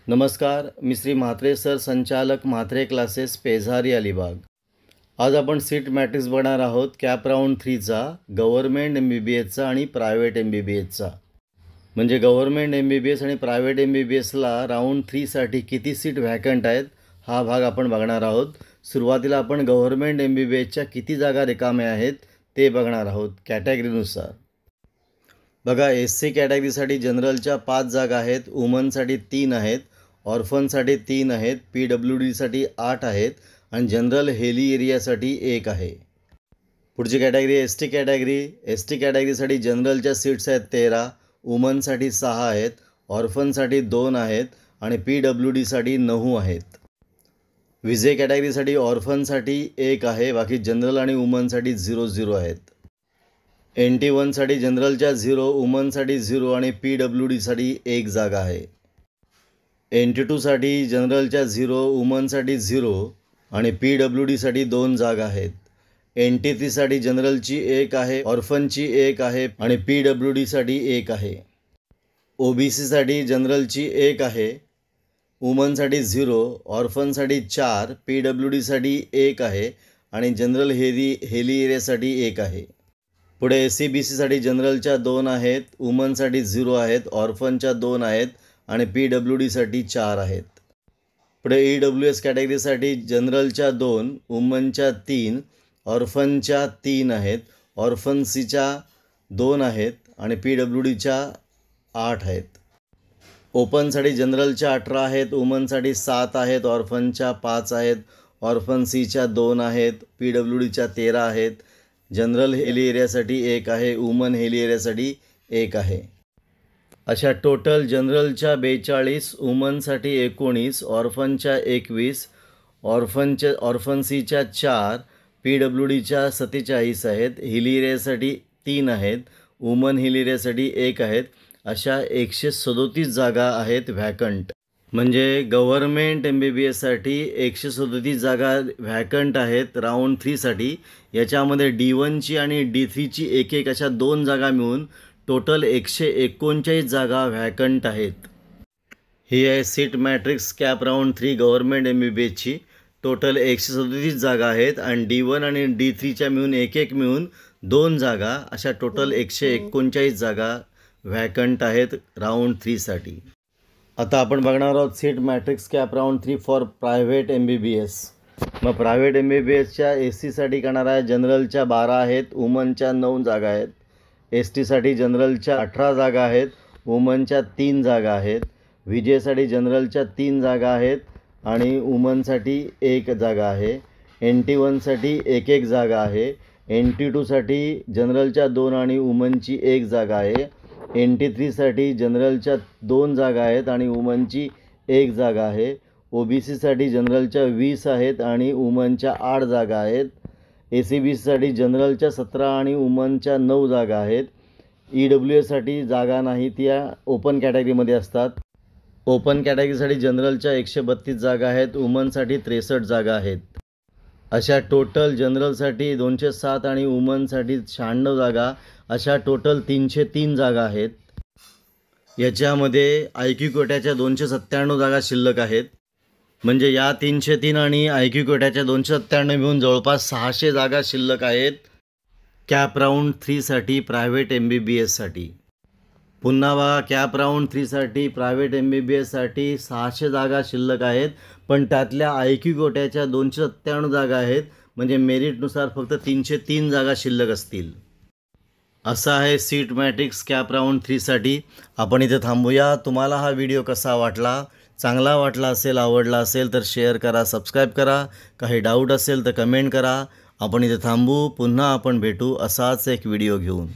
नमस्कार, मी श्री म्हात्रे सर, संचालक म्हात्रे क्लासेस, पेझारी अलिबाग। आज आपण सीट मॅट्रिक्स बघणार आहोत कॅप राऊंड 3चा, गव्हर्नमेंट MBBSचा आणि प्रायव्हेट MBBSचा। म्हणजे गव्हर्नमेंट MBBS आणि प्रायव्हेट MBBSला राऊंड 3साठी किती सीट व्हॅकंट आहेत हा भाग आपण बघणार आहोत। सुरुवातीला आपण गव्हर्नमेंट MBBSच्या किती जागा रिकाम्या आहेत ते बघणार आहोत कॅटेगरीनुसार। बघा, SC कॅटेगरीसाठी जनरलच्या 5 जागा आहेत, वुमनसाठी 3 आहेत, ऑर्फनसाठी 3 आहेत, PWDसाठी 8 आहेत आणि जनरल हेली एरियासाठी 1 आहे। पुढची कॅटेगरी ST कॅटेगरी। ST कॅटेगरीसाठी जनरलच्या सीट्स आहेत 13, वुमनसाठी 6 आहेत, ऑर्फनसाठी 2 आहेत आणि PWDसाठी 9 आहेत। विजे कॅटेगरीसाठी ऑर्फनसाठी 1 आहे, बाकी जनरल आणि वुमनसाठी 0-0 आहेत। NT1साठी जनरलच्या 0, वुमनसाठी 0 आणि PWDसाठी 1 जागा आहे। NT2साठी जनरलच्या 0, वुमनसाठी 0 आणि PWDसाठी 2 जागा आहेत। NT3साठी जनरलची 1 आहे, ऑर्फनची 1 आहे आणि PWDसाठी 1 आहे। OBCसाठी जनरलची 1 आहे, वुमनसाठी 0, ऑर्फनसाठी 4, PWDसाठी 1 आहे आणि जनरल हेली एरियासाठी 1 आहे। पुढे SC-BCसाठी जनरलच्या 2 आहेत, वुमनसाठी 0 आहेत, ऑर्फनच्या 2 आहेत आणि PWDसाठी 4 आहेत। पुढे EWS कॅटेगरीसाठी जनरलच्या 2, वुमनच्या 3, ऑर्फनच्या 3 आहेत, ऑर्फन Cच्या 2 आहेत आणि PWDच्या 8 आहेत। ओपनसाठी जनरलच्या 18 आहेत, वुमनसाठी 7 आहेत, ऑर्फनच्या 5 आहेत, ऑर्फन Cच्या 2 आहेत, PWDच्या 13 आहेत, जनरल हेली एरियासाठी 1 आहे, वुमन हेली एरियासाठी 1 आहे। अशा टोटल जनरलच्या 42, वुमनसाठी 19, ऑर्फनच्या 21, ऑर्फन Cच्या 4, PWDच्या 47 आहेत, हिली एरियासाठी 3 आहेत, वुमन हिली एरियासाठी 1 आहेत। अशा 137 जागा आहेत व्हॅकंट। म्हणजे गव्हर्नमेंट MBBSसाठी 137 जागा व्हॅकंट आहेत राऊंड 3साठी। याच्यामध्ये D1ची आणि D3ची एक अशा 2 जागा मिळून टोटल 139 जागा व्हॅकंट आहेत। ही आहे seat matrix cap round 3 government MBBSची। टोटल 137 जागा आहेत आणि D1 आणि D3च्या मिळून एक मिळून 2 जागा, अशा टोटल 139 जागा व्हॅकंट आहेत राऊंड 3साठी। आता आपण बघणार आहोत seat matrix cap round 3 for private MBBS। मग प्रायव्हेट MBBSच्या SCसाठी करणार आहे, जनरलच्या 12 आहेत, वुमनच्या 9 जागा आहेत। STसाठी जनरलच्या 18 जागा आहेत, वुमनच्या 3 जागा आहेत। विजेसाठी जनरलच्या 3 जागा आहेत आणि वुमनसाठी 1 जागा आहे। NT1साठी 1 जागा आहे। NT2साठी जनरलच्या 2 आणि वुमनची 1 जागा आहे। NT3साठी जनरलच्या 2 जागा आहेत आणि वुमनची 1 जागा आहे। OBCसाठी जनरलच्या 20 आहेत आणि वुमनच्या 8 जागा आहेत। SC-BCसाठी जनरलच्या 17 आणि वुमनच्या 9 जागा आहेत। EWSसाठी जागा नाही, त्या ओपन कॅटेगरीमध्ये असतात। ओपन कॅटेगरीसाठी जनरलच्या 132 जागा आहेत, वुमनसाठी 63 जागा आहेत। अशा टोटल जनरलसाठी 207 आणि वुमनसाठी 96 जागा, अशा टोटल 303 जागा आहेत। याच्यामध्ये IQ कोट्याच्या 297 जागा शिल्लक आहेत। म्हणजे या 303 आणि IQ कोट्याच्या 297 मिळून जवळपास 600 जागा शिल्लक आहेत कॅप राऊंड 3साठी प्रायव्हेट MBBSसाठी। पुन्हा बघा, कॅप राऊंड 3साठी प्रायव्हेट MBBSसाठी 600 जागा शिल्लक आहेत, पण त्यातल्या IQ कोट्याच्या 297 जागा आहेत, म्हणजे मेरिटनुसार फक्त 303 जागा शिल्लक असतील। असा आहे सीट मॅट्रिक्स कॅप राऊंड 3साठी। आपण इथे थांबूया। तुम्हाला हा व्हिडिओ कसा वाटला? चांगला वाटला असेल, आवडला असेल तर शेअर करा, सबस्क्राईब करा। काही डाऊट असेल तर कमेंट करा। आपण इथे थांबू, पुन्हा आपण भेटू असाच एक व्हिडिओ घेऊन।